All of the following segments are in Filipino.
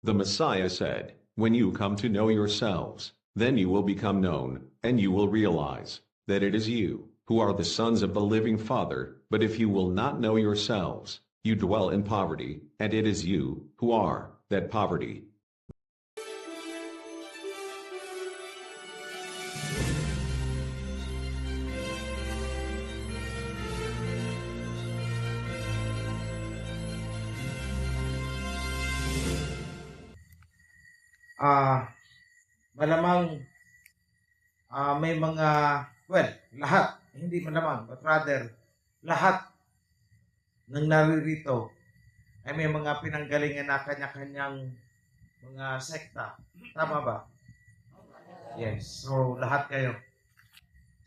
The Messiah said, "When you come to know yourselves, then you will become known, and you will realize that it is you who are the sons of the living Father. But if you will not know yourselves, you dwell in poverty, and it is you who are that poverty." Ah, malamang may mga, well, lahat, hindi malamang, but rather, lahat ng naririto ay may mga pinanggalingan na kanya-kanyang mga sekta. Tama ba? Yes. So, lahat kayo.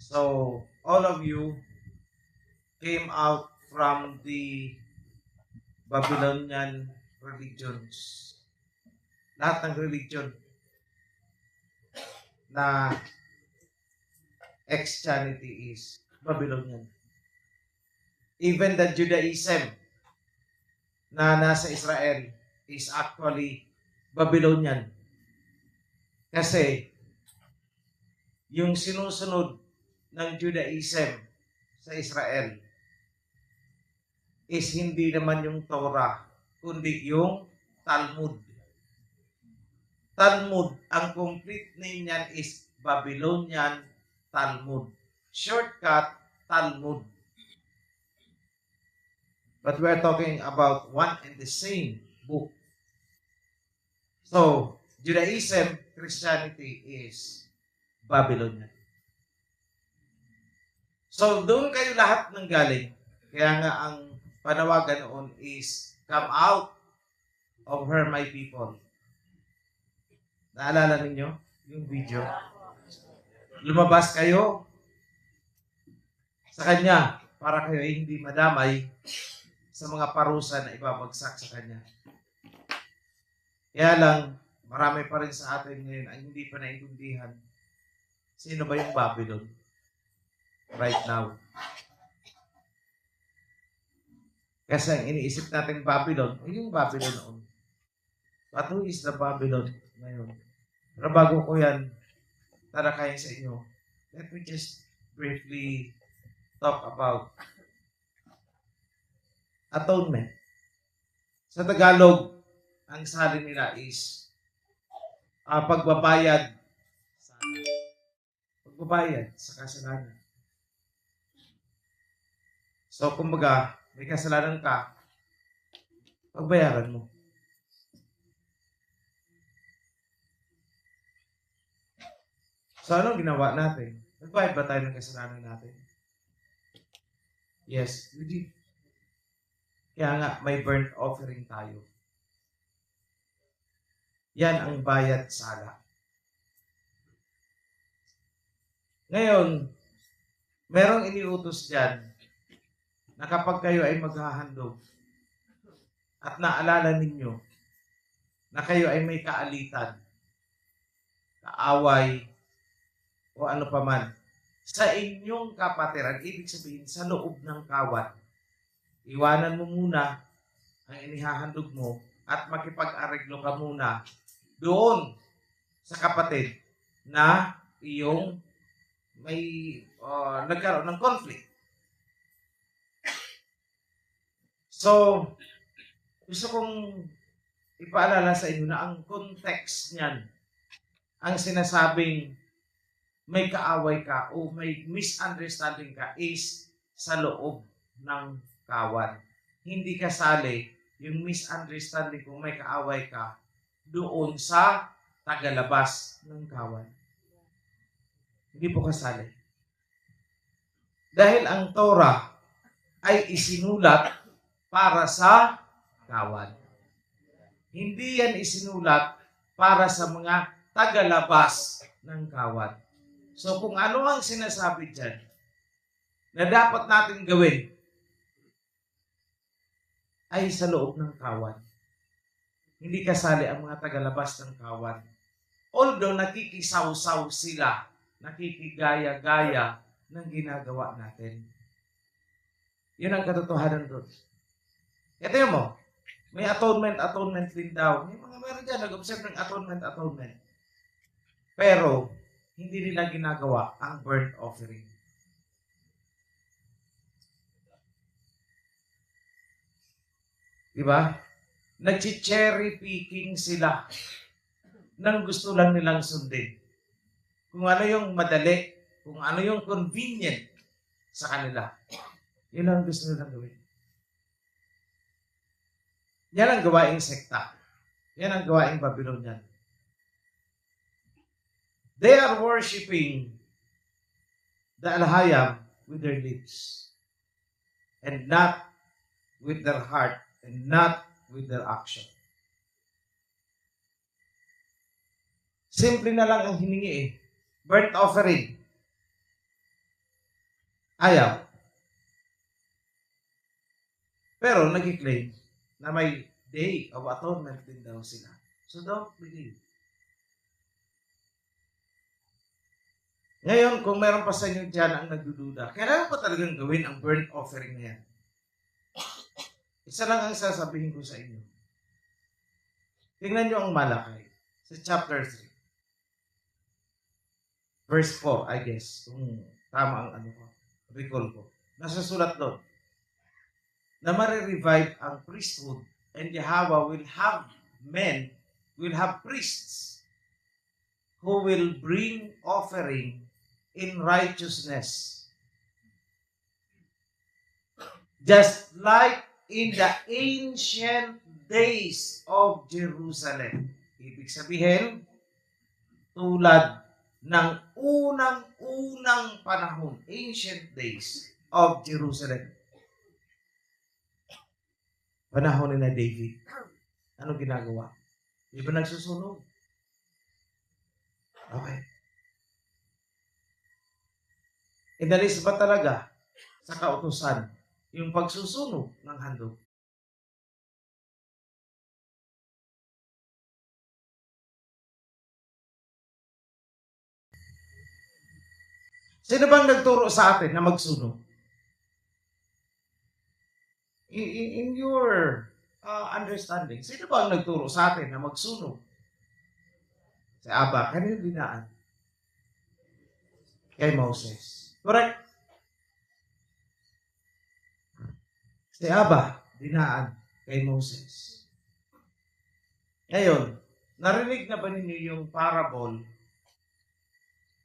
So, all of you came out from the Babylonian religions. Lahat ng religion na ex-Christianity is Babylonian. Even the Judaism na nasa Israel is actually Babylonian. Kasi yung sinusunod ng Judaism sa Israel is hindi naman yung Torah, kundi yung Talmud. Talmud, ang complete name niyan is Babylonian Talmud. Shortcut, Talmud. But we're talking about one and the same book. So, Judaism, Christianity is Babylonian. So, doon kayo lahat ng galing. Kaya nga ang panawagan noon is, "Come out of her, my people." Naalala ninyo yung video? Lumabas kayo sa kanya para kayo ay hindi madamay sa mga parusa na ibabagsak sa kanya. Kaya lang, marami pa rin sa atin ngayon ang hindi pa naintindihan sino ba yung Babylon right now. Kasi ang iniisip natin Babylon, ay yung Babylon noon. But who is the Babylon ngayon? Pero bago ko yan talakayin sa inyo, let me just briefly talk about atonement. Sa Tagalog, ang salin nila is pagbabayad sa kasalanan. So, kumbaga, may kasalanan ka, pagbayaran mo. So, anong ginawa natin? Nagbayad ba tayo ng kasalanan natin? Yes, we did. Kaya nga, may burnt offering tayo. Yan ang bayad sala. Ngayon, merong iniutos dyan na kapag kayo ay maghahandog at naalala ninyo na kayo ay may kaalitan, kaaway, o ano paman, sa inyong kapatiran, ibig sabihin sa loob ng kawat, iwanan mo muna ang inihahandog mo at makipag-areglo ka muna doon sa kapatid na iyong may nagkaroon ng conflict. So, gusto kong ipaalala sa inyo na ang context niyan, ang sinasabing may kaaway ka o may misunderstanding ka is sa loob ng kawan. Hindi kasali yung misunderstanding kung may kaaway ka doon sa tagalabas ng kawan. Hindi po kasali. Dahil ang Torah ay isinulat para sa kawan. Hindi yan isinulat para sa mga tagalabas ng kawan. So kung ano ang sinasabi dyan na dapat natin gawin ay sa loob ng kawan. Hindi kasali ang mga tagalabas ng kawan. Although nakikisaw-saw sila, nakikigaya-gaya ng ginagawa natin. Yun ang katotohanan doon. Ito mo, May atonement din daw. May mga meron dyan, nag-observe ng atonement. Pero, hindi nila ginagawa ang burnt offering. Diba? Nag-cherry picking sila nang gusto lang nilang sundin. Kung ano yung madali, kung ano yung convenient sa kanila. Yun ang gusto nilang gawin. Yan ang gawaing sekta. Yan ang gawaing Babylonian. They are worshiping the Alhayam with their lips and not with their heart and not with their action. Simple na lang ang hiningi eh. Burnt offering. Ayaw. Pero nag-claim na may Day of Atonement din daw sila. So don't believe. Ngayon, kung meron pa sa inyo dyan ang nagdududa, kailangan pa talagang gawin ang burnt offering na yan. Isa lang ang sasabihin ko sa inyo. Tingnan nyo ang Malakay sa chapter 3. Verse 4, I guess, kung tama ang recall ko. Nasa sulat doon na marirevive ang priesthood and Yahweh will have priests who will bring offering in righteousness. Just like in the ancient days of Jerusalem. Ibig sabihin, tulad ng unang panahon, ancient days of Jerusalem. Panahon ni na David. Ano ginagawa? Di ba nagsusunog? Okay. Inalis ba talaga sa kautusan yung pagsusunog ng handog? Sino bang nagturo sa atin na magsunog? In your understanding, sino bang nagturo sa atin na magsunog? Si Abba, kanino dinaan? Kay Moses. Correct? Si Abba, dinaan kay Moses. Ngayon, narinig na ba ninyo yung parable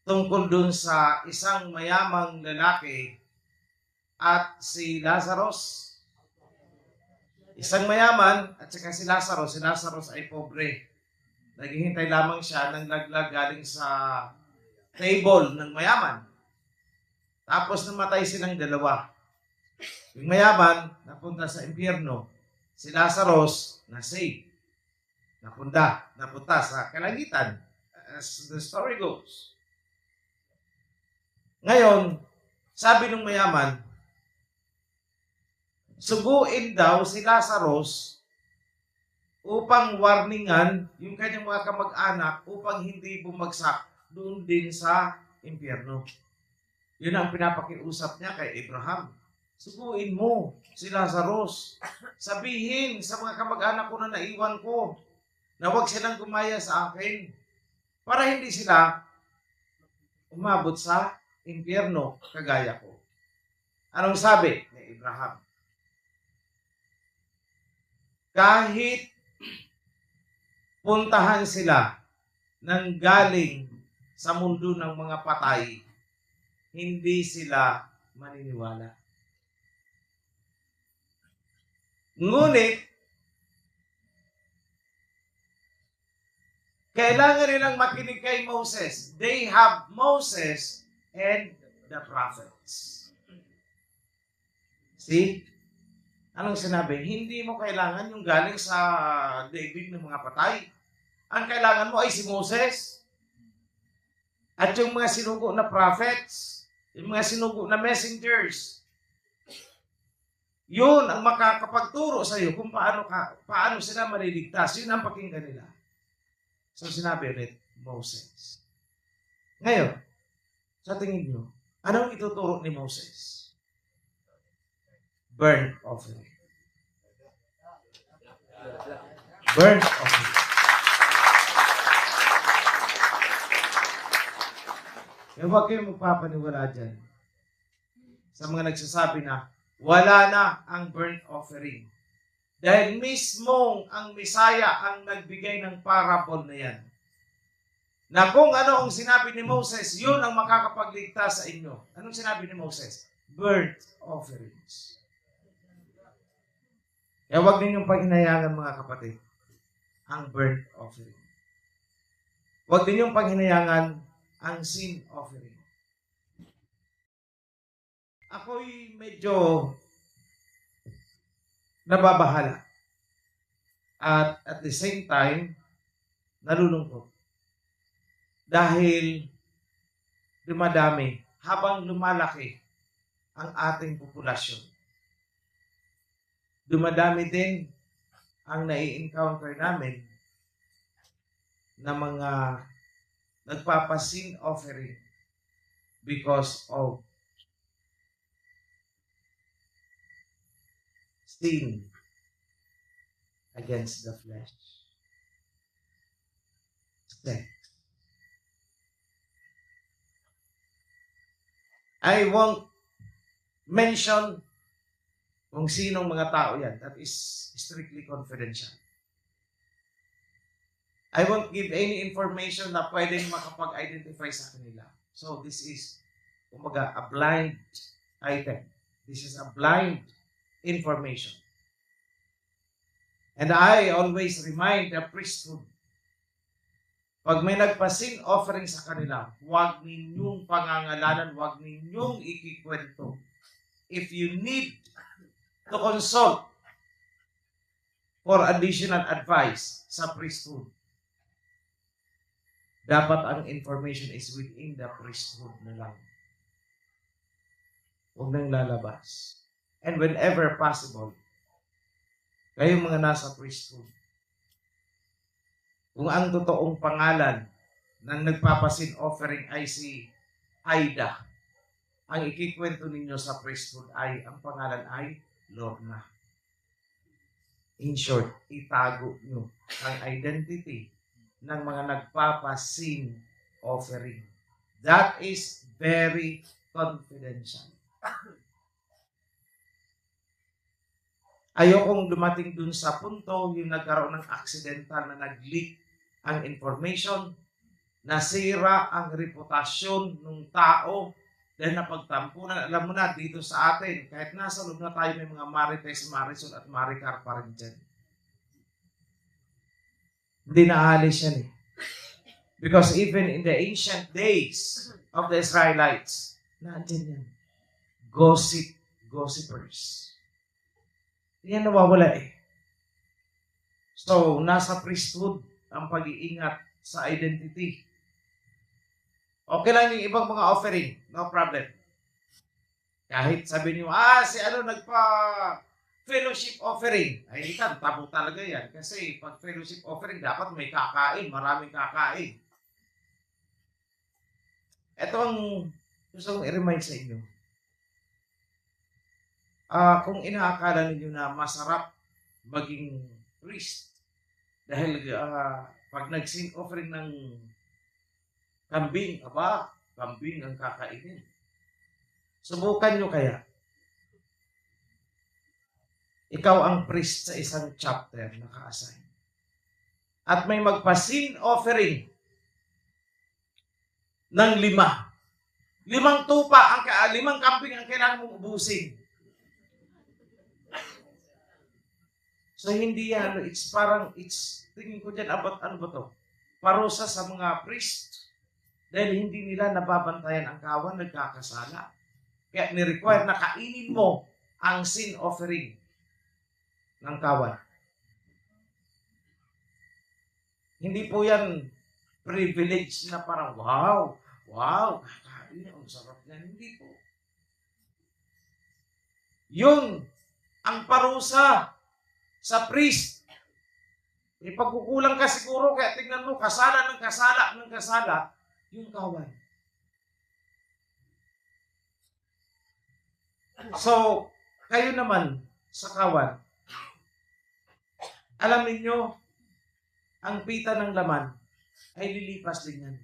tungkol dun sa isang mayamang lalaki at si Lazarus? Isang mayaman at saka si Lazarus ay pobre. Naghihintay lamang siya ng laglag galing sa table ng mayaman. Tapos namatay silang dalawa. Yung mayaman, napunta sa impyerno. Si Lazarus, na-save. Napunta sa kalangitan. As the story goes. Ngayon, sabi ng mayaman, suguin daw si Lazarus upang warningan yung kanyang mga kamag-anak upang hindi bumagsak doon din sa impyerno. Yun ang pinapakiusap niya kay Abraham. Suguin mo si Lazarus. Sabihin sa mga kamag-anak ko na naiwan ko na huwag silang gumaya sa akin para hindi sila umabot sa impyerno kagaya ko. Anong sabi ni Abraham? Kahit puntahan sila ng galing sa mundo ng mga patay, hindi sila maniniwala. Ngunit, kailangan nilang makinig kay Moses. They have Moses and the prophets. See? Anong sinabi? Hindi mo kailangan yung galing sa daigdig ng mga patay. Ang kailangan mo ay si Moses. At yung mga sinugo na prophets, yung mga sinugo na messengers. Yun ang makakapagturo sa iyo kung paano sila maliligtas. Yun ang pakinggan nila. So sinabi ulit, Moses. Ngayon, sa tingin nyo, anong ituturo ni Moses? Burnt offering. Burnt offering. Kaya huwag kayong magpapaniwala dyan sa mga nagsasabi na wala na ang burnt offering. Dahil mismong ang Misaya ang nagbigay ng parable na yan. Na kung ano ang sinabi ni Moses, yun ang makakapagligtas sa inyo. Anong sinabi ni Moses? Burnt offerings. Kaya huwag ninyong paghinayangan mga kapatid, ang burnt offering. Huwag ninyong paghinayangan ang sin offering. Ako'y medyo nababahala. At the same time, nalulungkot. Dahil dumadami habang lumalaki ang ating populasyon. Dumadami din ang nai-encounter namin na mga nagpapasin offering because of sin against the flesh. Sex. I won't mention kung sinong mga tao yan. That is strictly confidential. I won't give any information na pwedeng makapag-identify sa kanila. So this is, kumbaga, a blind item. This is a blind information. And I always remind the priesthood, pag may nagpa-sin offering sa kanila, huwag ninyong pangangalanan, huwag ninyong ikikwento. If you need to consult for additional advice sa priesthood, dapat ang information is within the priesthood na lang. Huwag nang lalabas. And whenever possible, kayong mga nasa priesthood, kung ang totoong pangalan ng nagpapasin offering ay si Aida, ang ikikwento ninyo sa priesthood ay, ang pangalan ay Lorna. In short, itago nyo ang identity ng mga nagpapasin offering. That is very confidential. Ayokong dumating dun sa punto yung nagkaroon ng accidental na nag-leak ang information, nasira ang reputasyon ng tao dahil napagtampunan. Alam mo na, dito sa atin, kahit nasa loob na tayo, may mga Marites, Marisol at Maricar pa rin dyan. Hindi naalis yan eh. Because even in the ancient days of the Israelites, nandyan yan. Gossipers. Yan nawawala eh. So, nasa priesthood ang pag-iingat sa identity. Okay lang yung ibang mga offering. No problem. Kahit sabi niyo, si ano nagpa-fellowship offering. Ay, ikan, tabo talaga yan. Kasi pag fellowship offering, dapat may kakain. Maraming kakain. Ito ang gusto kong i-remind sa inyo. Kung inaakala ninyo na masarap maging priest dahil pag nag-sin offering ng kambing, kambing ang kakainin. Subukan nyo kaya. Ikaw ang priest sa isang chapter na ka-assign. At may magpa-sin offering ng 5. 5 tupa, 5 kambing ang kailangan mong ubusin. So, hindi yan. Tingin ko dyan, ano ba to? Parusa sa mga priest. Dahil hindi nila nababantayan ang kawan, nagkakasala. Kaya ni-require na kainin mo ang sin offering ng kawan. Hindi po yan privilege na parang, wow, kakain, ang sarap niyan. Hindi po. Yun ang parusa sa priest. Pagkukulang ka siguro, kaya tingnan mo, kasala ng kasala, yung kawan. So, kayo naman sa kawan, Alam niyo, ang pita ng laman ay lilipas din yan.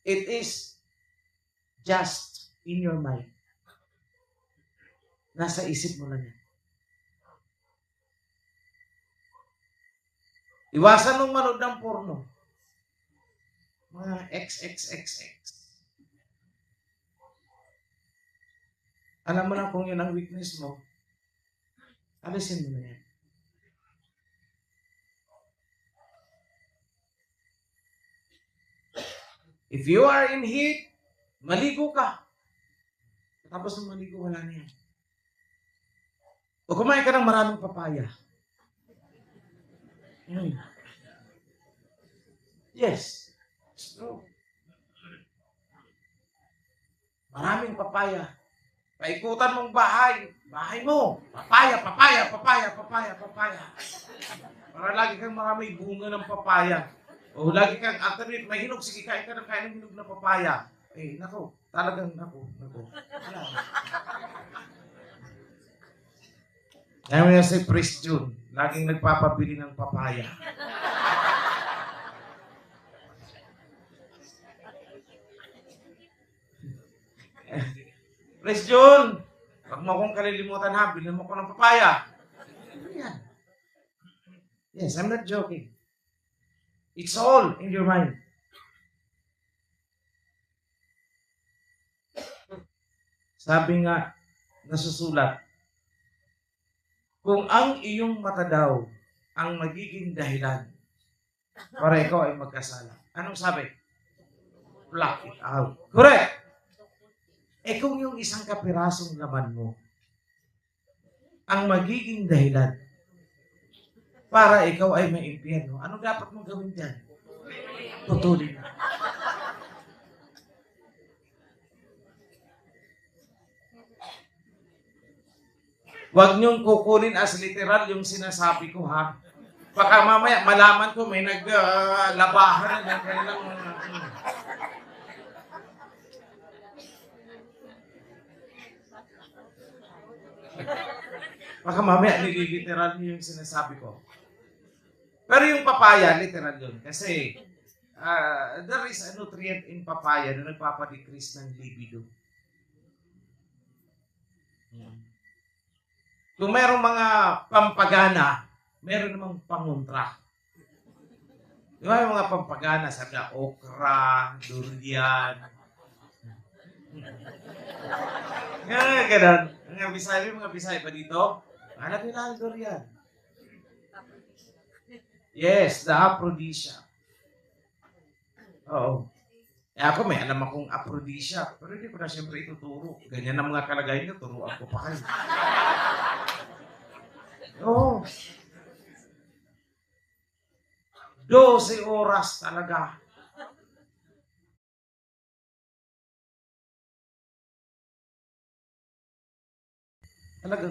It is just in your mind. Nasa isip mo lang yan. Iwasan mong manood ng porno. Mga XXXX. Alam mo na kung yun ang weakness mo, alisin mo na yan. If you are in heat, maligo ka. Tapos nung maligo, wala na yan. O kumain ka ng maraming papaya. Yes, it's true. Maraming papaya. Paikutan mong bahay mo. Papaya. Para lagi kang marami bunga ng papaya. O lagi kang alternate, may hinog, sige, kain ka ng hinog na papaya. Eh, nako, talagang nako. Wala. Kaya mo yan si Priest June, laging nagpapabili ng papaya. Priest June, wag mo akong kalilimutan ha, bilhin mo ko ng papaya. Yan. Yes, I'm not joking. It's all in your mind. Sabi nga, nasusulat, kung ang iyong mata daw ang magiging dahilan para ikaw ay magkasala. Anong sabi? Block it out. Correct! Eh kung yung isang kapirasong laman mo ang magiging dahilan para ikaw ay maimpyerno, ano dapat mong gawin dyan? Putulin na. Huwag niyong kukunin as literal yung sinasabi ko, ha? Baka mamaya malaman ko may naglabahan ng kanilang baka mamaya nililiteral niyo yung sinasabi ko. Pero yung papaya, literal yun. Kasi there is a nutrient in papaya na nagpapadecrease ng libido. Kung mayroong mga pampagana, meron namang pangontra. Di ba yung mga pampagana, sabi na okra, durian. Ganun. Mga Bisaya pa dito, hanap nila ang durian. Yes, the aphrodisiac. Oo. Eh ako may alam akong aphrodisiac, pero hindi ko na siyempre ituturo. Ganyan ang mga kalagayan niyo, turuan ko pa kayo. Oo. 12 oras talaga. Talaga.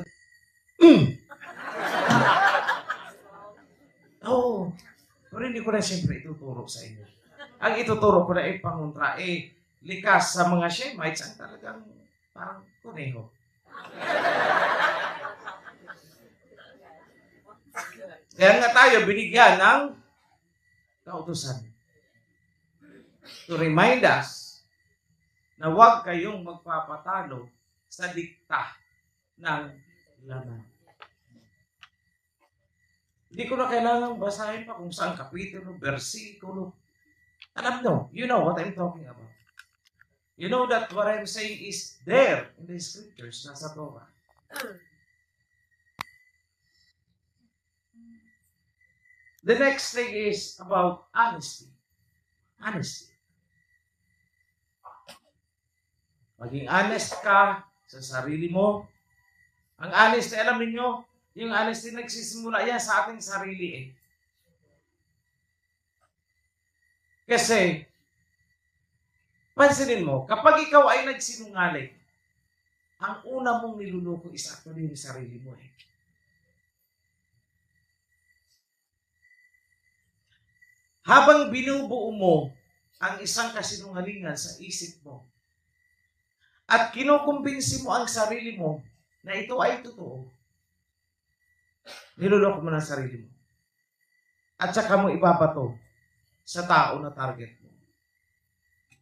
Oo. Pero hindi ko na siyempre ituturo sa inyo. Ang ituturo ko na ay pangontra, likas sa mga Shemites ang talagang parang kuneho. Kaya nga tayo binigyan ng kautusan to remind us na huwag kayong magpapatalo sa dikta ng laman. Hindi ko na kailangan basahin pa kung saan kapitulo, versikulo. Alam nyo, you know what I'm talking about. You know that what I'm saying is there in the scriptures, nasa Torah. The next thing is about honesty. Honesty. Maging honest ka sa sarili mo. Ang honesty, alam niyo, yung honesty nagsisimula yan sa ating sarili . Kasi, pansinin mo, kapag ikaw ay nagsinungaling, ang una mong niluloko is actually yung sarili mo . Habang binubuo mo ang isang kasinungalingan sa isip mo, at kinukumbinsi mo ang sarili mo na ito ay totoo, niloloko mo ng sarili mo. At saka mo ibabato sa tao na target mo.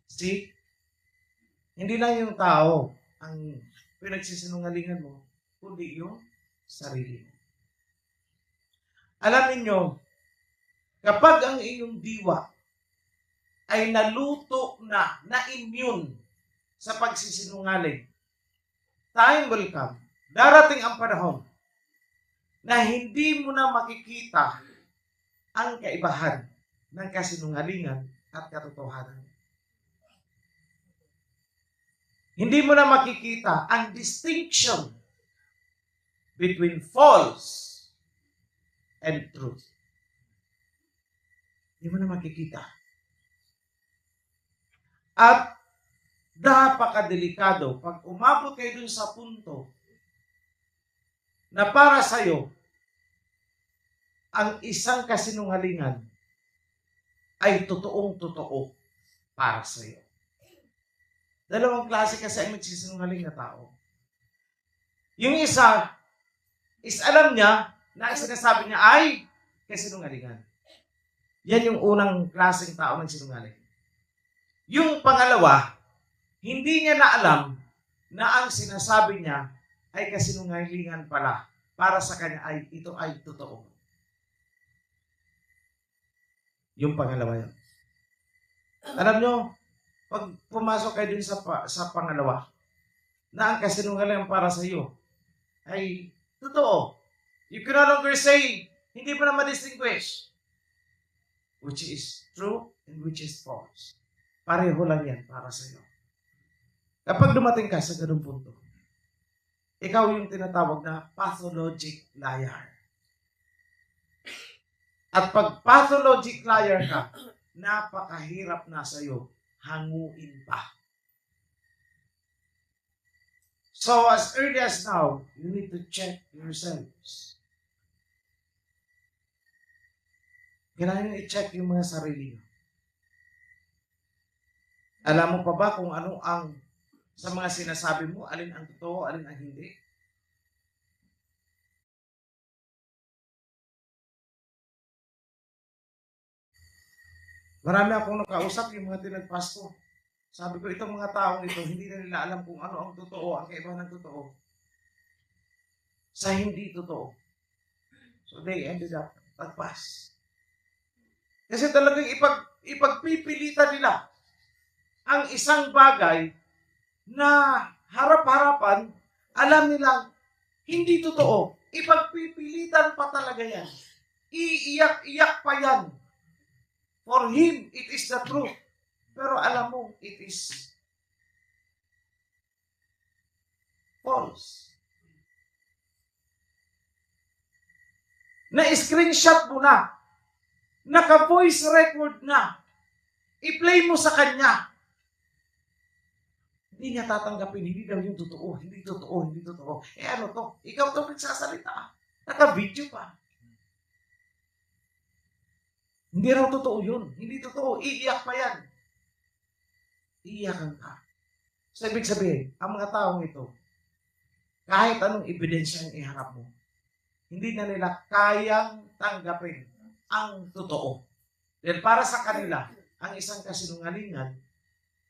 See? Hindi lang yung tao ang pinagsisinungalingan mo, kundi yung sarili mo. Alam niyo, kapag ang inyong diwa ay naluto na-immune sa pagsisinungaling, time will come, darating ang panahon na hindi mo na makikita ang kaibahan ng kasinungalingan at katotohanan. Hindi mo na makikita ang distinction between false and truth. Hindi mo na makikita. At napakadelikado pag umabot kayo dun sa punto na para sa'yo, ang isang kasinungalingan ay totoong-totoo para sa'yo. Dalawang klase kasi ang nagsisinungaling na tao. Yung isa is alam niya na ang sinasabi niya ay kasinungalingan. Yan yung unang klaseng tao nagsinungaling. Yung pangalawa, hindi niya na alam na ang sinasabi niya ay kasinungalingan pala. Para sa kanya ay ito ay totoo. Yung pangalawa yun. Alam nyo, pag pumasok kayo dun sa pangalawa, na ang kasinungalingan para sa iyo ay totoo. You can no longer say, hindi mo na ma-distinguish which is true and which is false. Pareho lang yan para sa iyo. Kapag dumating ka sa ganung punto, ikaw yung tinatawag na pathologic liar. At pag pathologic liar ka, napakahirap na sa iyo hanguin pa. So as early as now, you need to check yourselves. Kailangan nyo i-check yung mga sarili nyo. Alam mo pa ba kung ano ang sa mga sinasabi mo, alin ang totoo, alin ang hindi? Marami akong nakausap yung mga tinagpasto. Sabi ko, itong mga taong ito, hindi na nila alam kung ano ang totoo, ang kaibahan ng totoo. Sa hindi totoo. So they ended up tagpas. Kasi talagang ipagpipilitan nila ang isang bagay na harap-harapan, alam nilang hindi totoo. Ipagpipilitan pa talaga yan. Iiyak-iyak pa yan. For him, it is the truth. Pero alam mo, it is false. Na-screenshot mo na. Naka-voice record na. I-play mo sa kanya. Hindi niya tatanggapin, hindi daw yung totoo, hindi totoo, hindi totoo. Eh ano to? Ikaw to nagsasalita. Naka-video pa. Hindi raw totoo yun. Hindi totoo. Iiyak pa yan. Iiyakan ka. So, ibig sabihin, ang mga taong ito, kahit anong ebidensya ang iharap mo, hindi na nila kayang tanggapin ang totoo. Dahil para sa kanila, ang isang kasinungalingan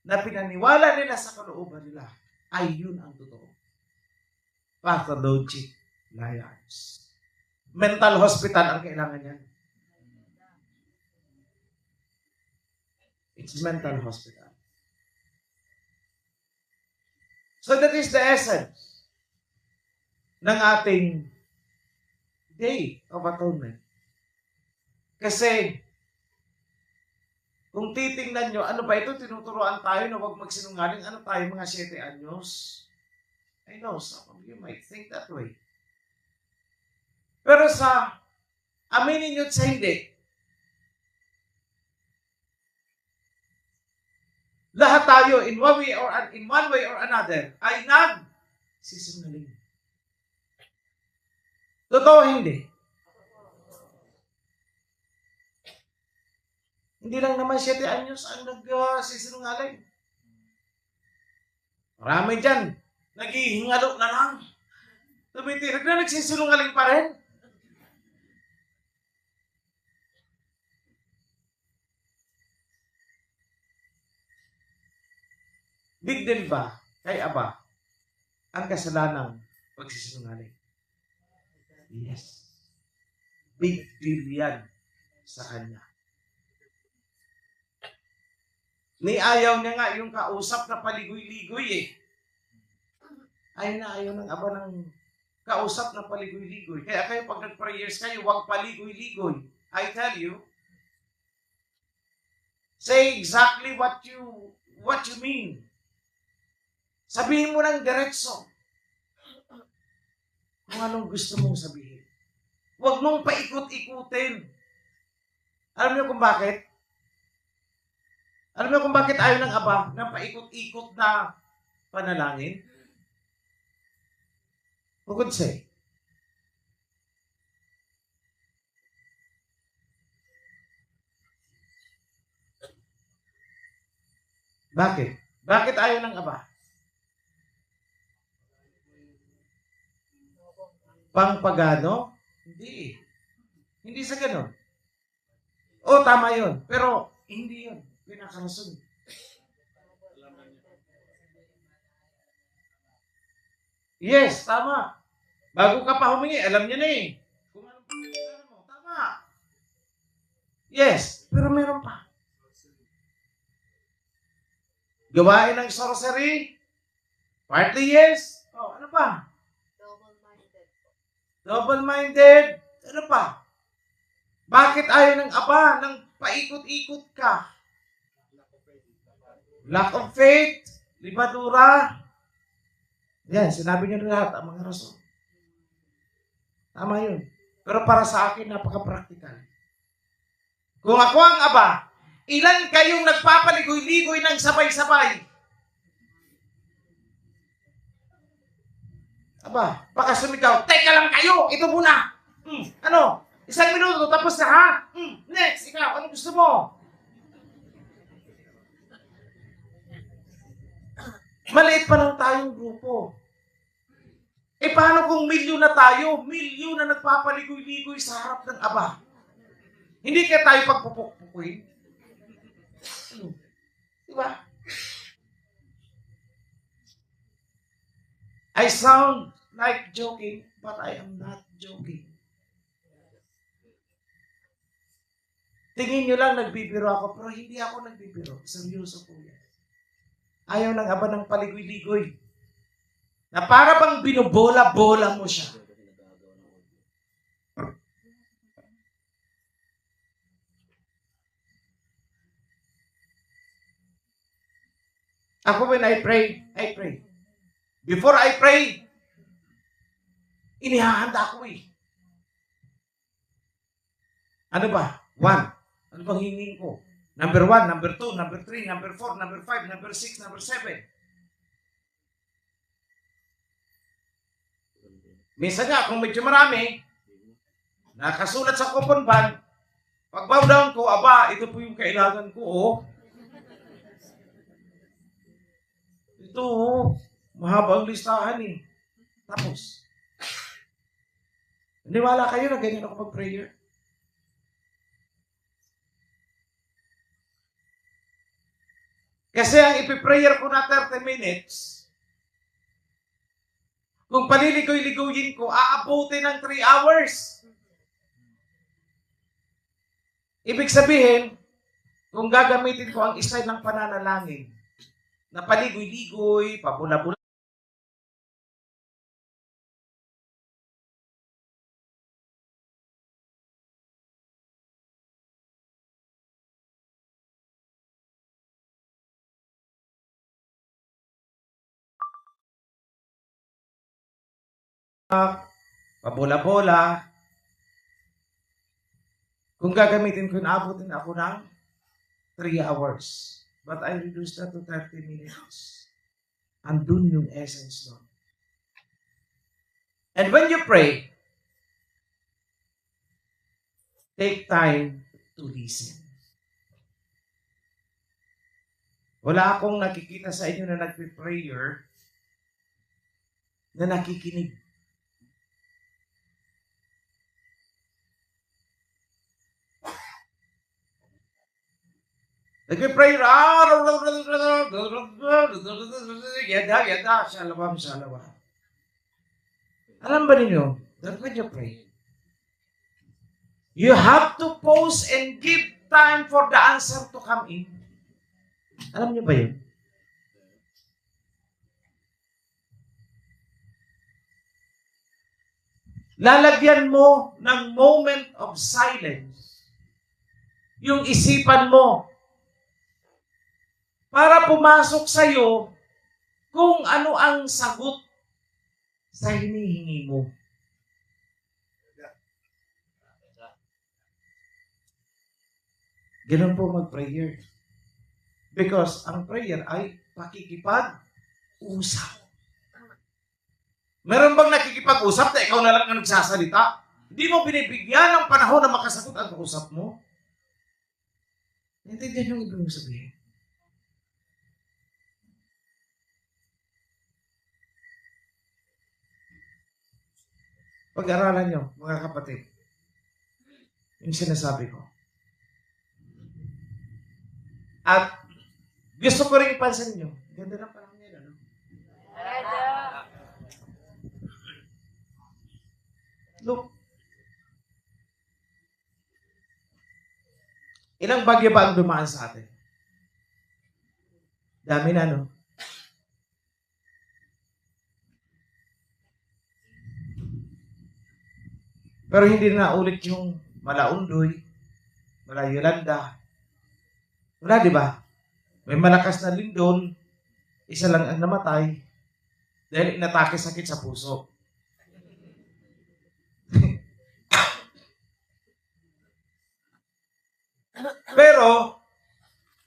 na pinaniwala nila sa kalooban nila ay yun ang totoo. Pathologic liars. Mental hospital ang kailangan yan. It's mental hospital. So that is the essence ng ating Day of Atonement. Kasi kung titingnan nyo, ano ba ito? Tinuturoan tayo na huwag magsinungaling. Ano tayo, mga 7 anyos? I know, some of you might think that way. Pero sa aminin nyo at sa hindi, lahat tayo, in one way or another, ay nagsisinungaling. Totoo hindi? Hindi lang naman 7 anyos ang nagsisinungaling. Marami dyan, naghihingalo na lang. Tumitirag na nagsisinungaling pa rin. Big deal ba kay Aba ang kasalanang pagsisinungaling? Yes. Big deal yan sa kanya. Ayaw niya nga yung kausap na paligoy-ligoy eh. Ayaw ng Aba ng kausap na paligoy-ligoy. Kaya kayo pag nag-prayers kayo, huwag paligoy-ligoy. I tell you, say exactly what you mean. Sabihin mo ng diretso kung anong gusto mong sabihin. Huwag mong paikot-ikutin. Alam niyo kung bakit? Alam niyo kung bakit ayaw ng Aba ng paikot-ikot na panalangin? Who could say? Bakit? Bakit ayaw ng Aba? Pangpagano? Hindi. Hindi sa ganun. O, tama yun. Pero, hindi yun. Pinakarason. Yes, tama. Bago ka pa humingi, alam niya na eh. Kung anong pangangailangan mo, tama. Yes, pero meron pa. Gawain ng sorcery? Partly yes. Oh, ano pa? Double-minded. Ano pa? Bakit ayaw ng Aba ng paikot-ikot ka? Lack of faith. Libadura. Yan, sinabi niyo na lahat ang mga rason. Tama yun. Pero para sa akin, napaka-practical. Kung ako ang Aba, ilan kayong nagpapaligoy-ligoy ng sabay-sabay? Aba, baka sumigaw, teka lang kayo, ito muna. Ano? 1 minuto, tapos na ha? Next, ikaw, ano gusto mo? Maliit pa lang tayong grupo. Eh, paano kung milyon na tayo? Milyon na nagpapaligoy-ligoy sa harap ng Aba. Hindi kaya tayo pagpupukpukuin? Diba? I sound like joking, but I am not joking. Tingin nyo lang nagbibiro ako, pero hindi ako nagbibiro. Seryoso po yan. Ayaw ng Aba ng paligoy-ligoy. Na para bang binobola-bola mo siya. Ako when I pray. Before I pray, inihahanda ko eh. Ano ba? 1. Ano bang hingin ko? Number 1, number 2, number 3, number 4, number 5, number 6, number 7. Minsan nga, kung medyo marami, nakasulat sa coupon ban, pag bow down ko, Aba, ito po yung kailangan ko, oh. Ito, oh. Mahabang listahan eh. Tapos, naniwala kayo na ganyan ako mag-prayer? Kasi ang ipiprayer ko na 30 minutes, kung paliligoy-ligoyin ko, aabutin ng 3 hours. Ibig sabihin, kung gagamitin ko ang style ng pananalangin, na paligoy-ligoy, pabula-bula, pabola-bola. Kung gagamitin ko, naabutin ako ng 3 hours. But I reduced that to 30 minutes. Andun yung essence nun. And when you pray, take time to listen. Wala akong nakikita sa inyo na nagpe-prayer na nakikinig. Nagpipray, yada, shalawam. Alam ba ninyo, that when you pray, you have to pause and give time for the answer to come in. Alam niyo ba yun? Lalagyan mo ng moment of silence yung isipan mo para pumasok sa'yo kung ano ang sagot sa hinihingi mo. Ganun po mag-prayer. Because ang prayer ay pakikipag-usap. Meron bang nakikipag-usap na ikaw na lang ang nagsasalita? Hindi mo binibigyan ng panahon na makasagot ang kausap mo? Naintindihan yung ibig mong sabihin. Pag-aralan nyo, mga kapatid, yung sinasabi ko. At gusto ko rin ipansin nyo, ganda ng panahon nila, no? Look, ilang bagyo ba ang dumaan sa atin? Dami na, no? Pero hindi na ulit yung Malaundoy, Malayolanda. Wala, di ba? May malakas na lindol, isa lang ang namatay dahil inatake sakit sa puso. Pero,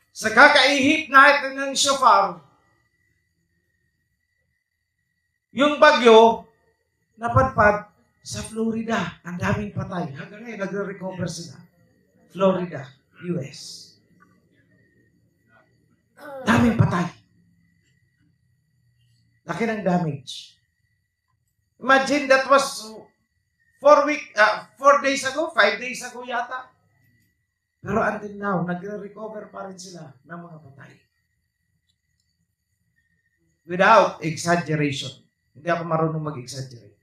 sa kakaihip natin ng shofar, yung bagyo, napadpad sa Florida. Ang daming patay. Hanggang ngayon, nagre-recover sila. Florida, US. Daming patay. Laki ng damage. Imagine that was 4 days ago, 5 days ago yata. Pero until now, nagre-recover pa rin sila ng mga patay. Without exaggeration. Hindi ako marunong mag-exaggerate.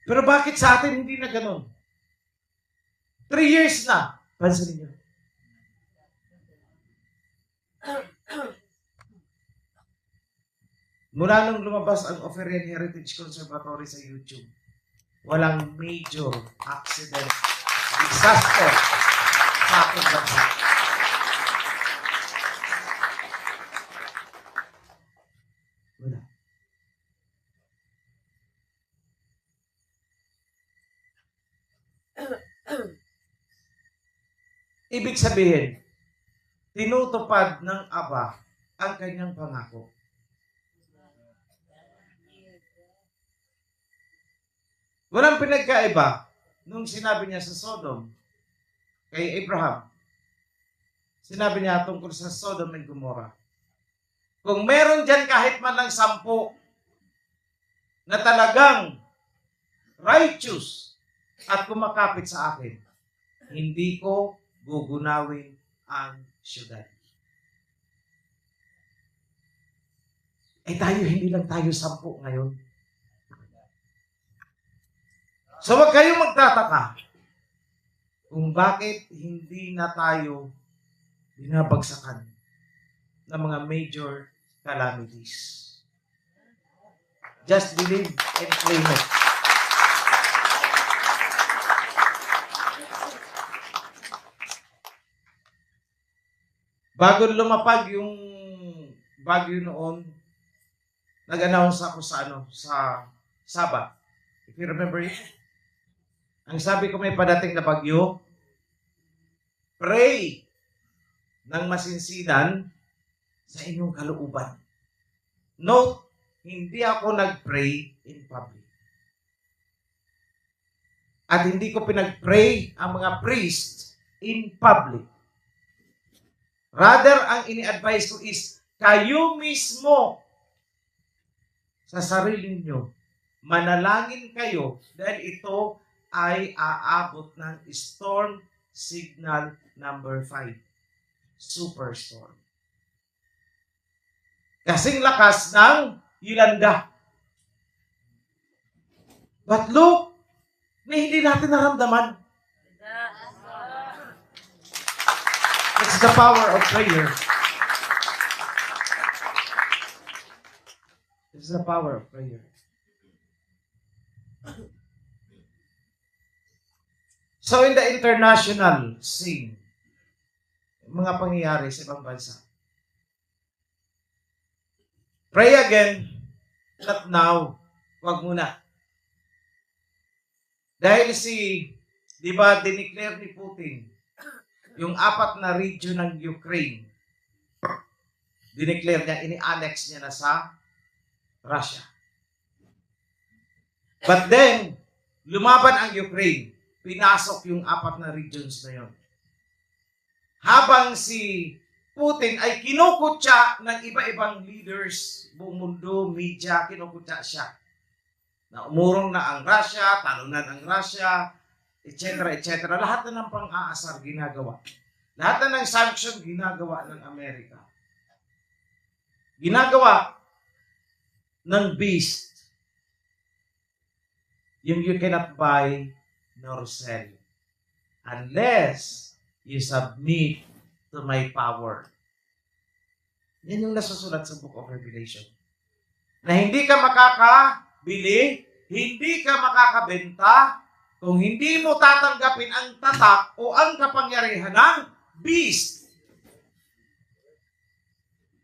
Pero bakit sa atin hindi na ganun? 3 years na. Pansin niyo. Mula nung lumabas ang Oferian Heritage Conservatory sa YouTube, walang major accident, disaster sa ating bansa. Wala. Ibig sabihin, tinutupad ng Aba ang kanyang pangako. Walang pinagkaiba nung sinabi niya sa Sodom kay Abraham. Sinabi niya tungkol sa Sodom and Gomorrah. Kung meron dyan kahit man lang 10 na talagang righteous at kumakapit sa akin, hindi ko gugunawin ang syudad. Eh tayo, hindi lang tayo 10 ngayon. So wag kayong magtataka kung bakit hindi na tayo binabagsakan ng mga major calamities. Just believe and claim it. Bago lumapag yung bagyo noon, nag-announce ako sa Sabah. If you remember it, ang sabi ko may padating na bagyo, pray ng masinsinan sa inyong kalooban. Note, hindi ako nag-pray in public. At hindi ko pinag-pray ang mga priest in public. Rather, ang ini-advise ko is, kayo mismo sa sarili nyo, manalangin kayo dahil ito ay aabot ng storm signal number 5. Superstorm. Kasing lakas ng Yolanda. But look, na hindi natin naramdaman. It's the power of prayer. It's the power of prayer. So in the international scene, mga pangyayari sa ibang bansa, pray again, not now. Wag muna. Dahil di ba, dineclare ni Putin yung 4 na region ng Ukraine. Dineclare niya, ini-annex niya na sa Russia. But then, lumaban ang Ukraine. Pinasok yung 4 na regions na yon. Habang si Putin ay kinukutya ng iba-ibang leaders, buong mundo, media, kinukutya siya. Na umurong na ang Russia, talunan ang Russia, etc. etc. Lahat na ng pang-aasar ginagawa. Lahat na ng sanction ginagawa ng Amerika. Ginagawa ng beast. Yung you cannot buy nor sell unless you submit to my power. Yan yung nasusulat sa Book of Revelation. Na hindi ka makakabili, hindi ka makakabenta, kung hindi mo tatanggapin ang tatak o ang kapangyarihan ng beast.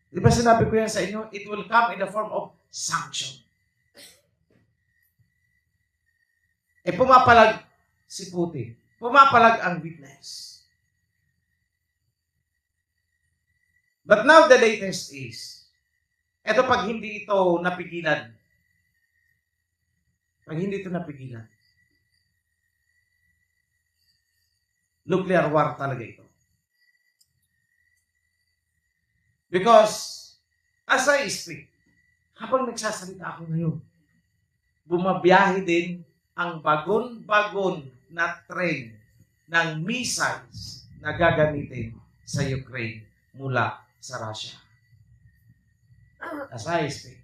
Di ba sinabi ko yan sa inyo? It will come in the form of sanction. Pumapalag si Putin. Pumapalag ang witness. But now the latest is, eto pag hindi ito napigilan, nuclear war talaga ito. Because, as I speak, habang nagsasalita ako ngayon, bumabiyahe din ang bagon-bagon na train ng missiles na gagamitin sa Ukraine mula sa Russia. As I speak.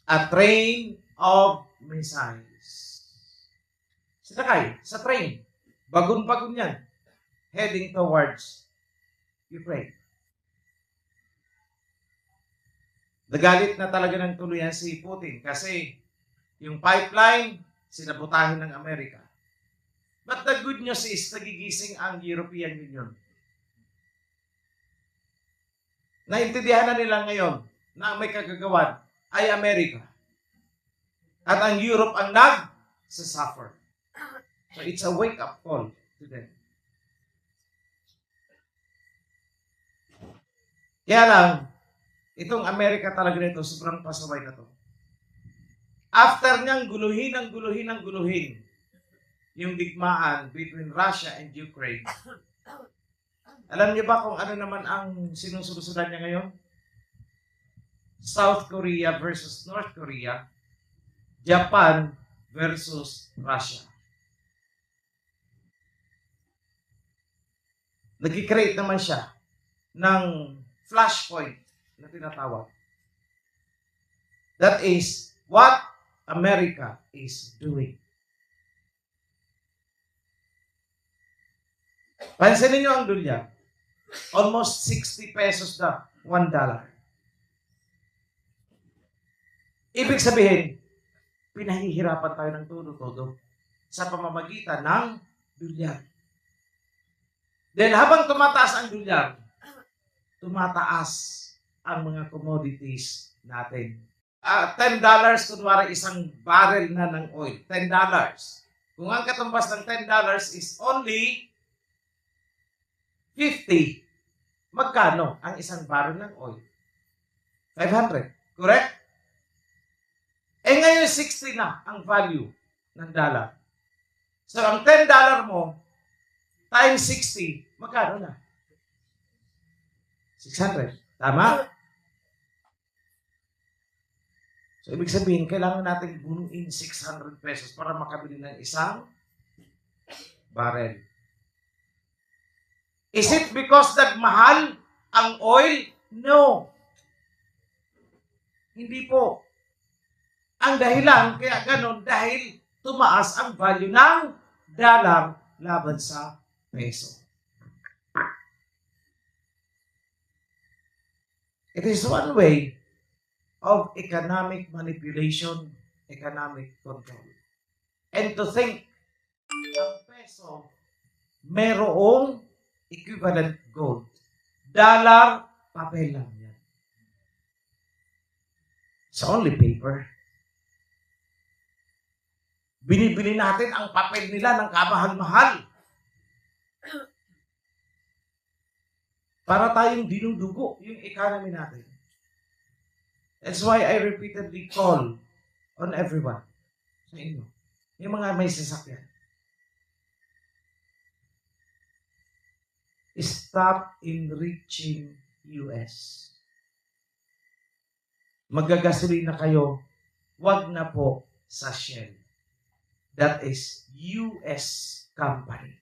A train of missiles. Sinakay sa train. Bagon-bagon yan. Heading towards Ukraine. Nagalit na talaga ng tuluyan si Putin kasi yung pipeline, sinabutahin ng Amerika. But the good news is, nagigising ang European Union. Naintindihan na nila ngayon na ang may kagagawan ay Amerika. At ang Europe ang nag-suffer. So it's a wake-up call to them. Kaya lang, itong Amerika talaga nito, sobrang pasaway na to. After niyang guluhin yung digmaan between Russia and Ukraine, alam niyo ba kung ano naman ang sinusunod niya ngayon? South Korea versus North Korea, Japan versus Russia. Nag-create naman siya ng flashpoint na tinatawag. That is what America is doing. Pansinin niyo ang dolyar. Almost 60 pesos na $1. Ibig sabihin, pinahihirapan tayo ng todo-todo sa pamamagitan ng dolyar. Dahil habang tumataas ang dolyar, tumataas ang mga commodities natin. $10, kunwari isang barrel na ng oil. $10. Kung ang katumbas ng $10 is only 50, magkano ang isang barrel ng oil? 500. Correct? Ngayon 60 na ang value ng dollar. So, ang $10 mo times 60, magkano na? 600. Tama? So, ibig sabihin, kailangan natin bunuin 600 pesos para makabili ng isang barrel. Is it because nagmahal ang oil? No. Hindi po. Ang dahilan, kaya ganun, dahil tumaas ang value ng dollar laban sa peso. It is one way of economic manipulation, economic control. And to think, ang peso, merong equivalent gold. Dollar, papel lang yan. It's only paper. Binibili natin ang papel nila ng kamahal-mahal. Para tayong dinudugo yung economy natin. That's why I repeatedly call on everyone sa inyo. Yung mga may sasakyan. Stop enriching US. Magagasolina kayo, wag na po sa Shell. That is US company.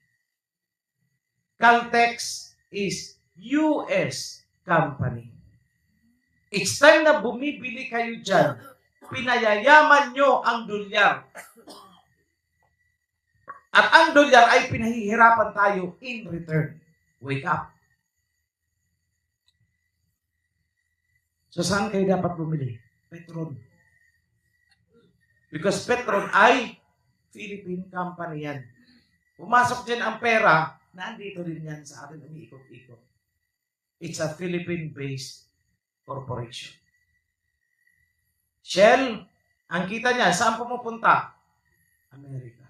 Caltex is US company. It's time na bumibili kayo dyan. Pinayayaman nyo ang dolyar. At ang dolyar ay pinahihirapan tayo in return. Wake up. So saan kayo dapat bumili? Petron. Because Petron ay Philippine company yan. Pumasok dyan ang pera, nandito din yan sa atin umiikot-ikot. It's a Philippine-based corporation. Shell, ang kita niya, saan pumupunta? America.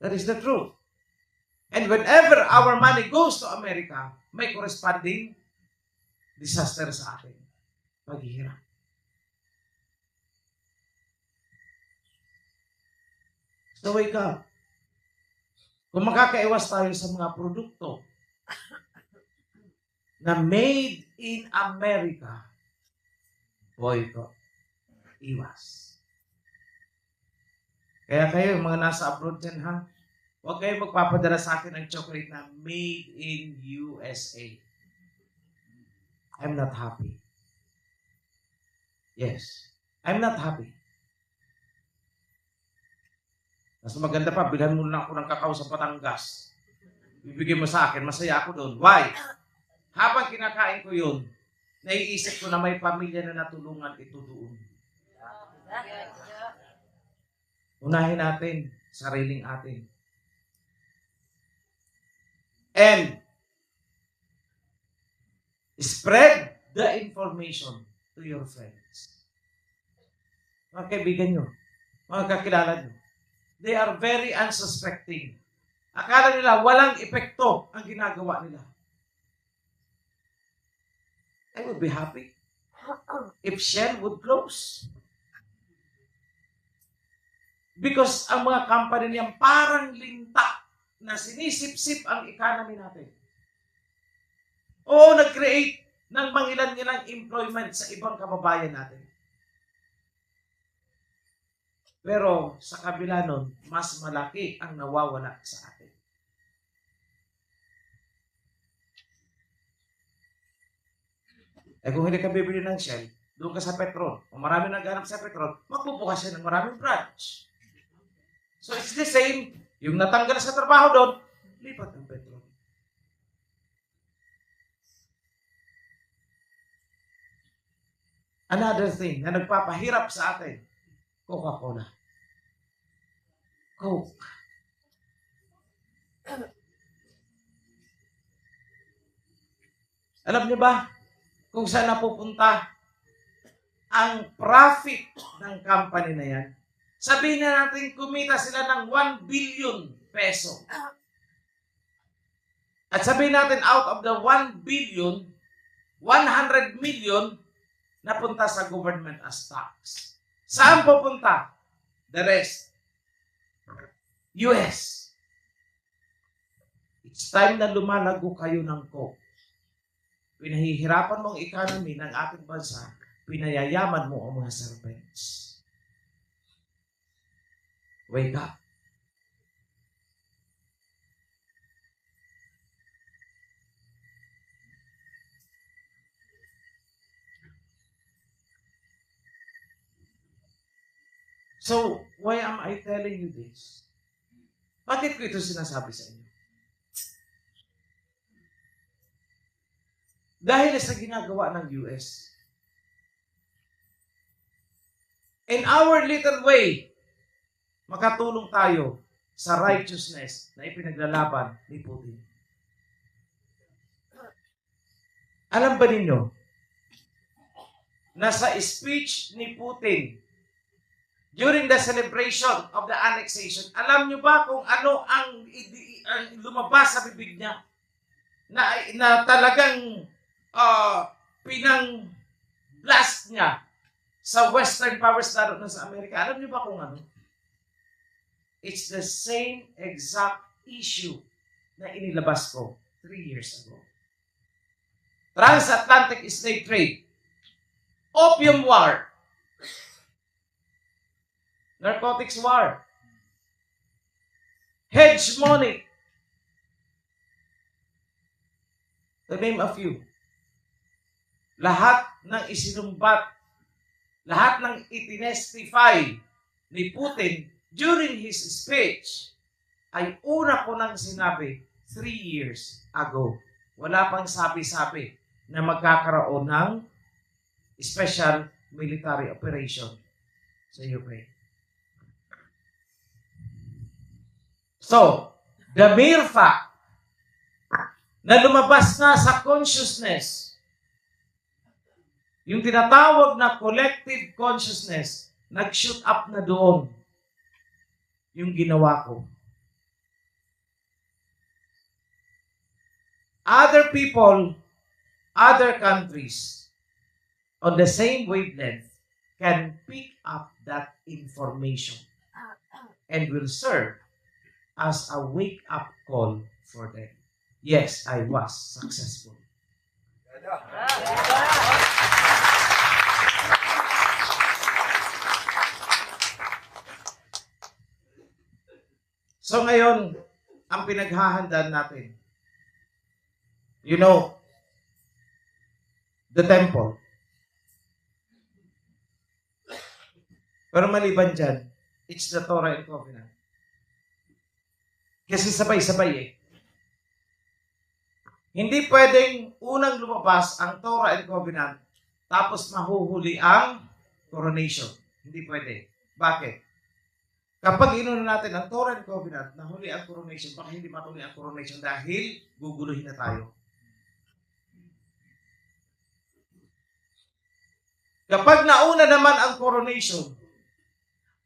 That is the truth. And whenever our money goes to America, may corresponding disaster sa atin. Paghihirap. So wake up. Kung makakaiwas tayo sa mga produkto na made in America, boycott. Iwas. Kaya kayo, mga nasa abroad dyan, ha? Huwag kayo magpapadala sa akin ng chocolate na made in USA. I'm not happy. Yes. I'm not happy. Mas maganda pa, bilhan mo na ako ng kakao sa Batangas. Bibigyan mo sa akin, masaya ako doon. Why? Habang kinakain ko yun, naiisip ko na may pamilya na natulungan ito doon. Unahin natin, sariling atin. And spread the information to your friends. Mga kaibigan nyo, mga kakilala nyo, they are very unsuspecting. Akala nila walang epekto ang ginagawa nila. I would be happy if Shell would close. Because ang mga company niyan parang linta na sinisip-sip ang economy natin. Oo, nag-create ng mangilan-ngilang employment sa ibang kababayan natin. Pero sa kabila nun, mas malaki ang nawawala sa atin. Eh kung hindi ka bibili ng Shell, doon ka sa Petron. Kung marami naghanap sa Petron, magbubukas siya ng maraming branch. So it's the same. Yung natanggal sa trabaho doon, lipat ng Petron. Another thing na nagpapahirap sa atin, Coca-Cola. Coke. Alam niyo ba kung saan napupunta ang profit ng company na yan? Sabihin na natin kumita sila ng 1 billion peso. At sabihin natin out of the 1 billion, 100 million napunta sa government as tax. Saan pupunta? The rest. US. It's time na lumalago kayo ng Coke. Pinahihirapan mong economy ng ating bansa, pinayayaman mo ang mga serpents. Wake up. So, why am I telling you this? Bakit ko ito sinasabi sa inyo? Dahil sa ginagawa ng US. In our little way, makatulong tayo sa righteousness na ipinaglalaban ni Putin. Alam ba ninyo, na sa speech ni Putin during the celebration of the annexation, alam nyo ba kung ano ang lumabas sa bibig niya? Na talagang pinang-blast niya sa Western powers lalo na sa Amerika. Alam nyo ba kung ano? It's the same exact issue na inilabas ko 3 years ago. Transatlantic slave trade, opium war, narcotics war, hegemony, to name a few. Lahat ng isinumbat, lahat ng itinestify ni Putin during his speech ay una ko nang sinabi 3 years ago. Wala pang sabi-sabi na magkakaroon ng special military operation sa Ukraine. So, the mere fact na lumabas na sa consciousness, yung tinatawag na collective consciousness, nag-shoot up na doon yung ginawa ko. Other people, other countries, on the same wavelength, can pick up that information and will serve as a wake-up call for them. Yes, I was successful. So ngayon, ang pinaghahandaan natin, you know, the temple. Pero maliban dyan, it's the Torah and Covenant. Kasi sabay-sabay eh. Hindi pwedeng unang lumabas ang Torah and Covenant tapos mahuhuli ang coronation. Hindi pwede. Bakit? Kapag inuna natin ang Torah and Covenant, nahuli ang coronation, baka hindi matuloy ang coronation dahil guguluhin na tayo. Kapag nauna naman ang coronation,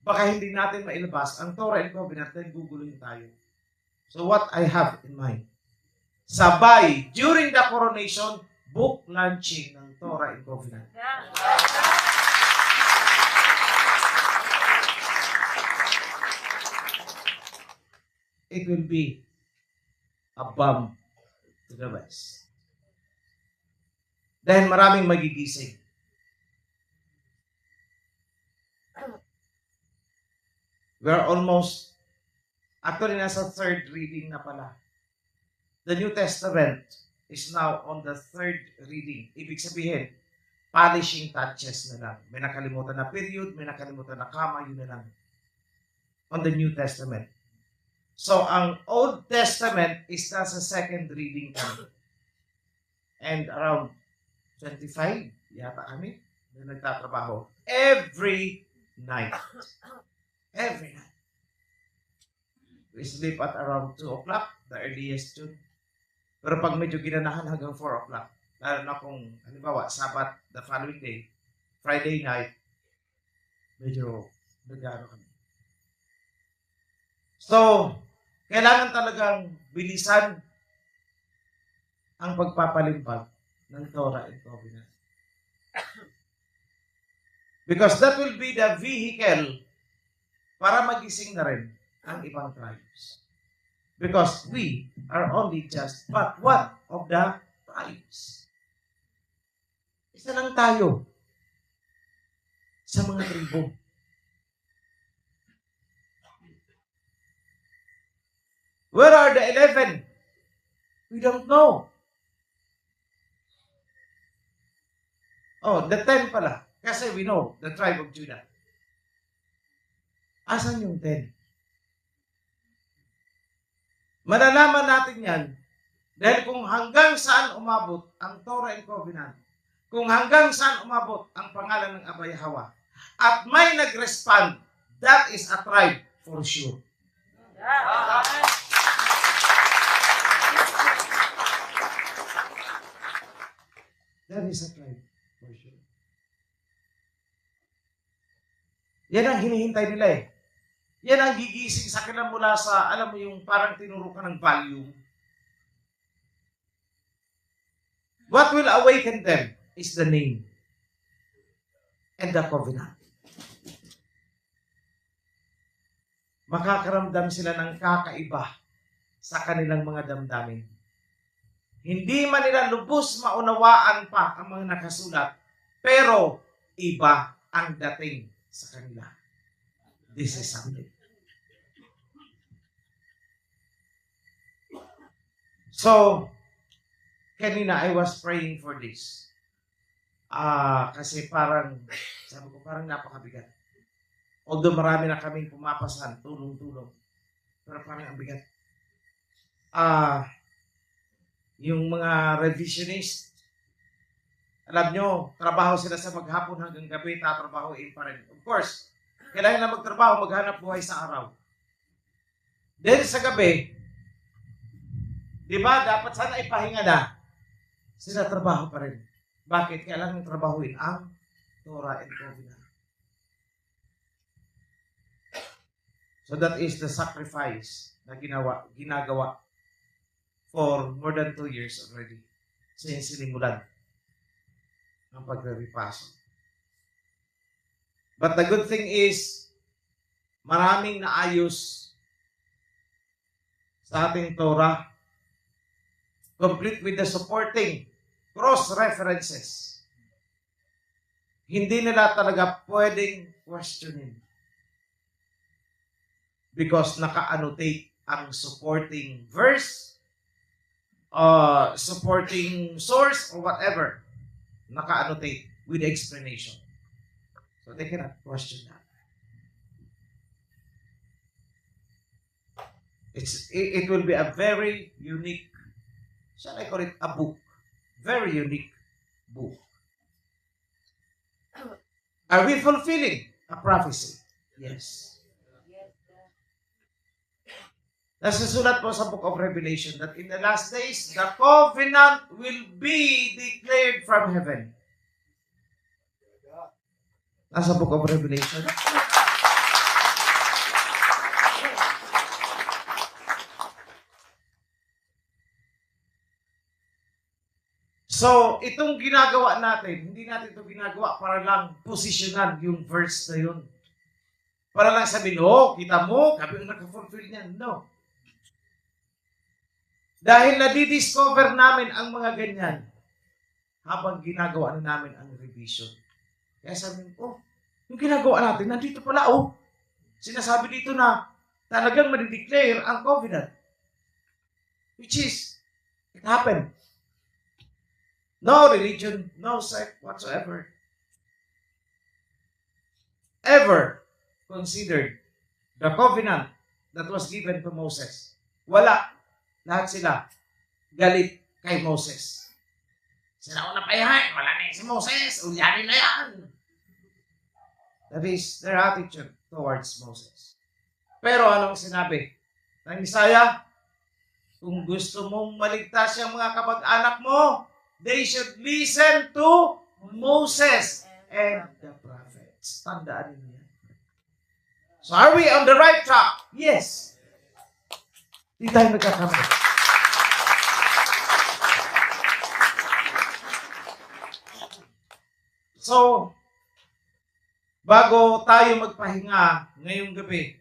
baka hindi natin mailabas ang Torah and Covenant dahil guguluhin tayo. So what I have in mind, sabay, during the coronation, book launching ng Torah and Covenant. It will be a bomb to the West. Dahil maraming magigising. We're almost, actually nasa third reading na pala. The New Testament is now on the third reading. Ibig sabihin, polishing touches na lang. May nakalimutan na period, may nakalimutan na comma, yun na lang. On the New Testament. So, ang Old Testament is nasa second reading kami. And around 25, yata kami, na nagtatrabaho. Every night. Every night. We sleep at around 2 o'clock, the earliest yun. Pero pag medyo ginanahan hanggang 4 o'clock, lalo na kung, halimbawa, Sabat, the following day, Friday night, medyo nagano kami. So, kailangan talagang bilisan ang pagpapalimpag ng Torah and Covenant. Because that will be the vehicle para magising na rin ang ibang tribes. Because we are only just but one of the tribes. Isa lang tayo. sa mga tribo. Where are the 11? We don't know. Oh, the 10 pala. Kasi we know, the tribe of Judah. Asan yung 10? Malalaman natin yan dahil kung hanggang saan umabot ang Torah and Covenant, kung hanggang saan umabot ang pangalan ng Abay Hawa, at may nag-respond, that is a tribe for sure. That is a tribe for sure. Yan ang hinihintay nila eh. Yan ang gigising sa kanila mula sa, alam mo yung parang tinuro ka ng volume. What will awaken them is the name and the covenant. Makakaramdam sila ng kakaiba sa kanilang mga damdamin. Hindi man nila lubos maunawaan pa ang mga nakasulat, pero iba ang dating sa kanila. This is something. So, kanina I was praying for this. Kasi parang, sabi ko, parang napakabigat. Although marami na kaming pumapasan, tulong-tulong. Pero parang ang bigat. Yung mga revisionist, alam nyo, trabaho sila sa maghapon hanggang gabi, tatrabahoin pa rin. Of course, kailangan na magtrabaho, maghanap buhay sa araw. Then sa gabi, di ba, dapat sana ipahinga na. Sila trabaho pa rin. Bakit? Kailangan trabahuin ang Torah and Covenant. So that is the sacrifice na ginagawa for more than 2 years already since sinimulan ang pagre-repaso. But the good thing is, maraming naayos sa ating Torah, complete with the supporting cross-references. Hindi nila talaga pwedeng questionin because naka-annotate ang supporting verse, supporting source, or whatever. Naka-annotate with explanation. So they cannot question that. It will be a very unique, shall I call it a book? Very unique book. Are we fulfilling a prophecy? Yes. Nasusulat po sa Book of Revelation that in the last days, the covenant will be declared from heaven. Nasa Book of Revelation. So, itong ginagawa natin, hindi natin ito ginagawa para lang posisyonan yung verse na yun. Para lang sabihin, oh, kita mo, kami ang naka-fulfill niyan. No. Dahil nadidiscover namin ang mga ganyan habang ginagawa na namin ang revision. Kaya sabi ko, oh, yung ginagawa natin, nandito pala, oh. Sinasabi dito na talagang madideclare ang covenant. Which is, it happened. No religion, no sect whatsoever ever considered the covenant that was given to Moses. Wala. Lahat sila galit kay Moses. Sila una payahay, wala na si Moses, ulyanin na yan. That is their attitude towards Moses. Pero anong sinabi ng Isaiah? Kung gusto mong maligtas yung mga kapag-anak mo, they should listen to Moses and the prophets. Tandaan niyo yan. So are we on the right track? Yes. Hindi tayo nagkakamali. So, bago tayo magpahinga ngayong gabi,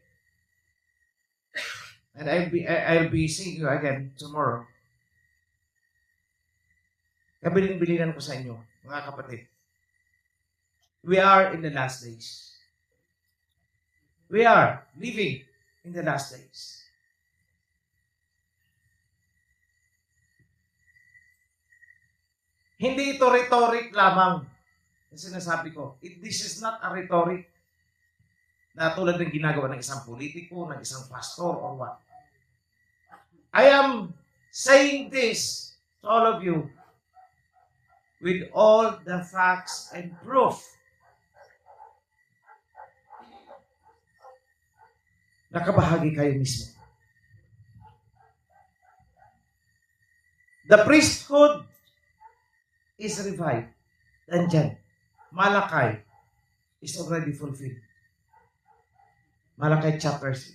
and I'll be seeing you again tomorrow, kabilin-bilinan ko sa inyo, mga kapatid. we are in the last days. We are living in the last days. Hindi ito rhetoric lamang na sinasabi ko. This is not a rhetoric na tulad ng ginagawa ng isang politiko, ng isang pastor, or what. I am saying this to all of you with all the facts and proof. Nakabahagi kayo mismo. The priesthood is revived. Nandyan. Malakay is already fulfilled. Malakay chapter 3.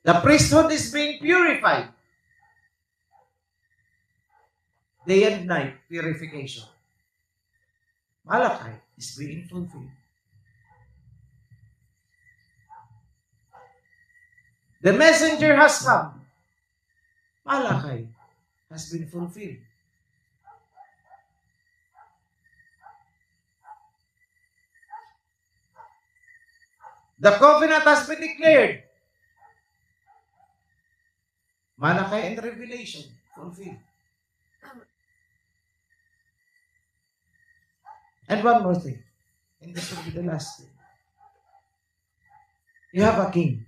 The priesthood is being purified. Day and night, purification. Malakay is being fulfilled. The messenger has come. Malakay has been fulfilled. The covenant has been declared. Malakay and Revelation fulfilled. And one more thing. And this will be the last thing. You have a king.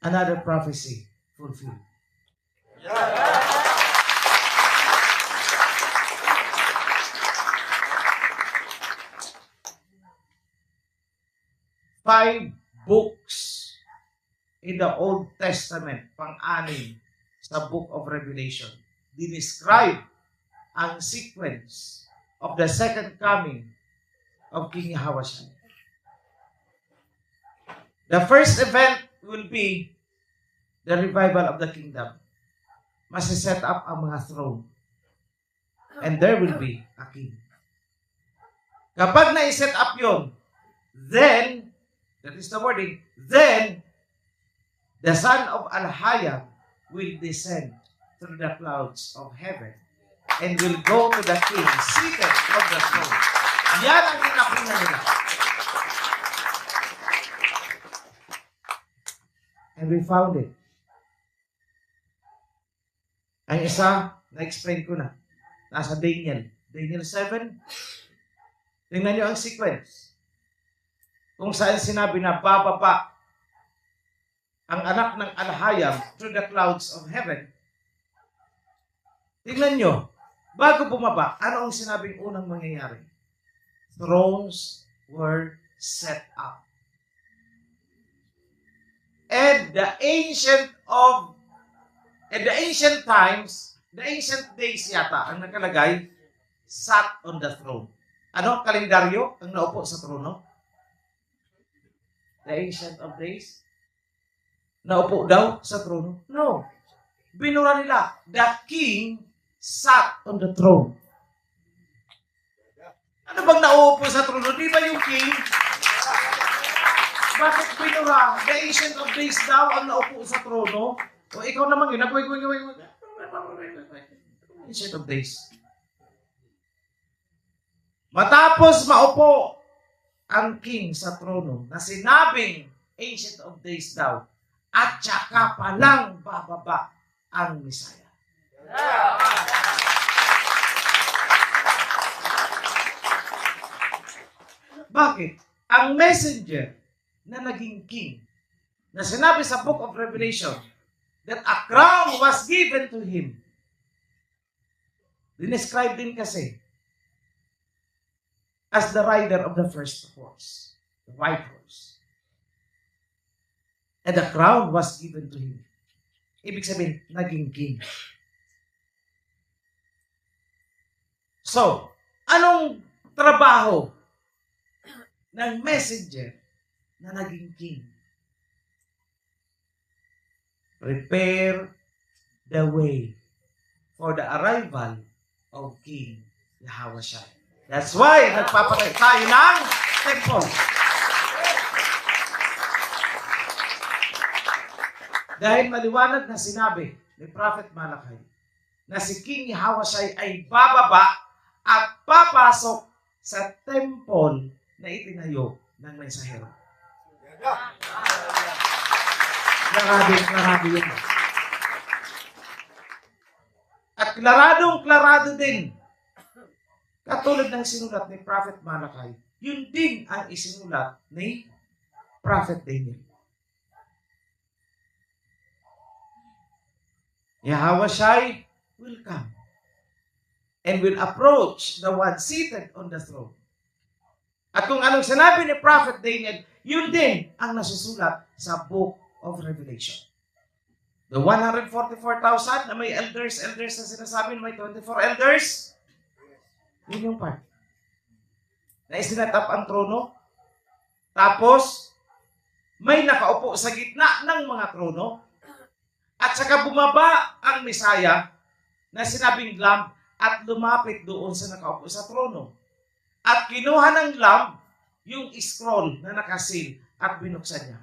Another prophecy fulfilled. Five books in the Old Testament, pang-anim sa Book of Revelation, dinescribe ang sequence of the second coming of King Yahushua. The first event will be the revival of the kingdom. Masiset up ang mga throne. And there will be a king. Kapag na-set up yun, then, that is the wording, then, the son of Al-Hayam will descend through the clouds of heaven and will go to the king seated on the throne. Yan ang kinakuna nila. And we found it. Ang isa, na-explain ko na. Nasa Daniel. Daniel 7. Tingnan nyo ang sequence. Kung saan sinabi na bababa ang anak ng Al-Hayam through the clouds of heaven. Tingnan nyo. Bago bumaba, ano ang sinabing unang mangyayari? Thrones were set up. And the ancient times, the ancient days yata, ang nakalagay, sat on the throne. Ano? Kalendaryo ang naupo sa trono? The ancient of days? Naupo daw sa trono? No. Binura nila, the king sat on the throne. Ano bang nauupo sa trono? Di ba yung king? Bakit binura? The ancient of days daw ang naupo sa trono? O ikaw naman yun, ancient of days. Matapos maupo ang king sa trono na sinabing ancient of days daw, at saka palang bababa ang Messiah. Bakit? Ang messenger na naging king, na sinabi sa Book of Revelation, that a crown was given to him. Dinescribe din kasi as the rider of the first horse, the white horse. And the crown was given to him. Ibig sabihin, naging king. So, anong trabaho ng messenger na naging king? Prepare the way for the arrival of King Yahushua. That's why nagpapatay tayo ng temple. Dahil maliwanag na sinabi ni Prophet Malakay na si King Ahasuerus ay bababa at papasok sa temple na itinayo ng mensahero. Klarado yun. At klarado din, katulad ng sinulat ni Prophet Malachi, yun din ang isinulat ni Prophet Daniel. Ahasuerus will come and will approach the one seated on the throne. At kung anong sinabi ni Prophet Daniel, yun din ang nasusulat sa Book of Revelation. The 144,000 na may elders na sinasabi na may 24 elders, yun yung part. Na isinatap ang trono, tapos may nakaupo sa gitna ng mga trono, at saka bumaba ang Mesaya na sinabing Lamb at lumapit doon sa nakaupo sa trono. At kinuha ng Lamb yung scroll na nakasil at binuksan niya.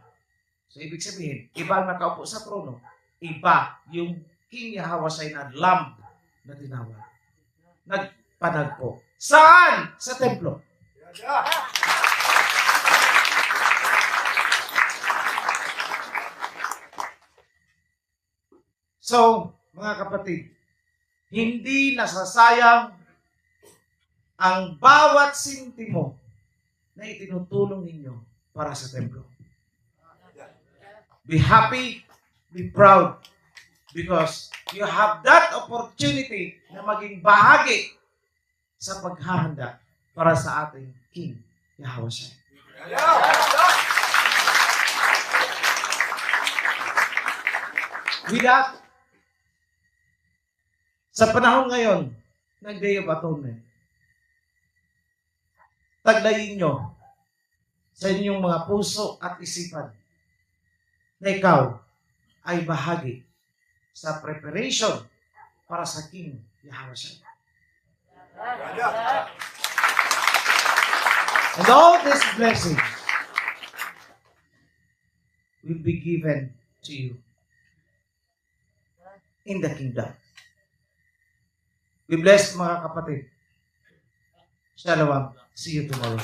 So, ibig sabihin, iba ang nakaupo sa trono, iba yung King Ahasuerus na Lamb na tinawag. Nagpanagpo. Saan? Sa templo. So, mga kapatid, hindi nasasayang ang bawat sintimo na itinutulong ninyo para sa templo. Be happy, be proud, because you have that opportunity na maging bahagi sa paghahanda para sa ating King Ahasuerus. With that, sa panahon ngayon ng Day of Atonement, taglayin nyo sa inyong mga puso at isipan na ikaw ay bahagi sa preparation para sa King Ahasuerus. And all these blessings will be given to you in the kingdom. Be blessed, mga kapatid. Shalom. See you tomorrow.